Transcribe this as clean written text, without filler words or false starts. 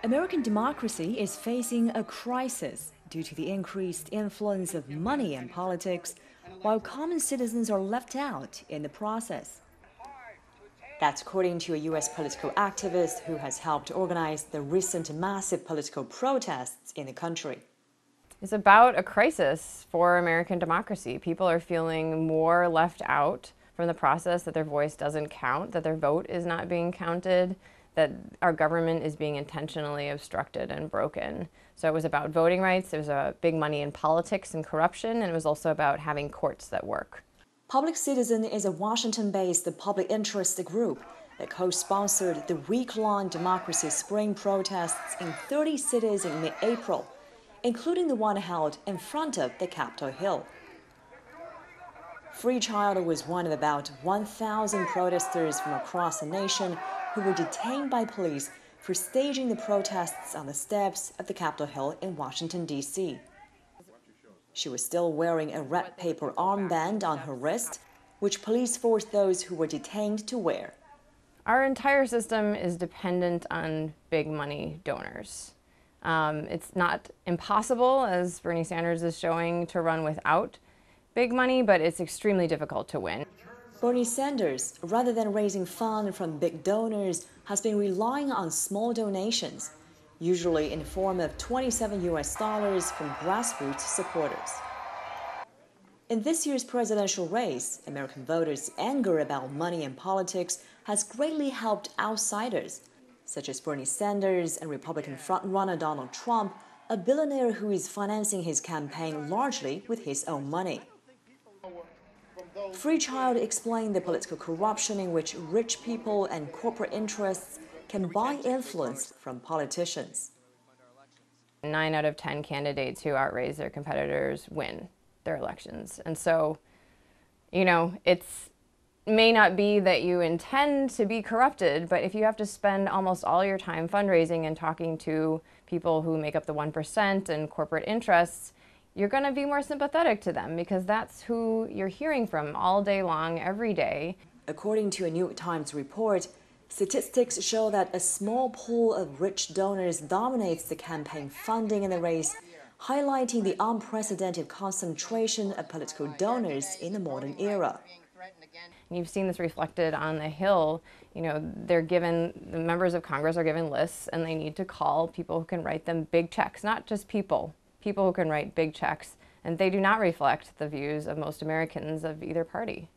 American democracy is facing a crisis due to the increased influence of money in politics, while common citizens are left out in the process. That's according to a U.S. political activist who has helped organize the recent massive political protests in the country. It's about a crisis for American democracy. People are feeling more left out from the process, that their voice doesn't count, that their vote is not being counted, that our government is being intentionally obstructed and broken. So it was about voting rights, there was a big money in politics and corruption, and it was also about having courts that work. Public Citizen is a Washington-based public interest group that co-sponsored the week-long Democracy Spring protests in 30 cities in mid-April, including the one held in front of the Capitol Hill. Free Child was one of about 1,000 protesters from across the nation who were detained by police for staging the protests on the steps of the Capitol Hill in Washington, D.C. She was still wearing a red paper armband on her wrist, which police forced those who were detained to wear. Our entire system is dependent on big money donors. It's not impossible, as Bernie Sanders is showing, to run without big money, but it's extremely difficult to win. Bernie Sanders, rather than raising funds from big donors, has been relying on small donations, usually in the form of $27 from grassroots supporters. In this year's presidential race, American voters' anger about money in politics has greatly helped outsiders, such as Bernie Sanders and Republican frontrunner Donald Trump, a billionaire who is financing his campaign largely with his own money. Free Child explained the political corruption in which rich people and corporate interests can buy influence from politicians. 9 out of 10 candidates who outraise their competitors win their elections. And so, it may not be that you intend to be corrupted, but if you have to spend almost all your time fundraising and talking to people who make up the 1% and corporate interests, you're going to be more sympathetic to them because that's who you're hearing from all day long, every day. According to a New York Times report, statistics show that a small pool of rich donors dominates the campaign funding in the race, highlighting the unprecedented concentration of political donors in the modern era. You've seen this reflected on the Hill. The members of Congress are given lists, and they need to call people who can write them big checks, not just people who can write big checks, and they do not reflect the views of most Americans of either party.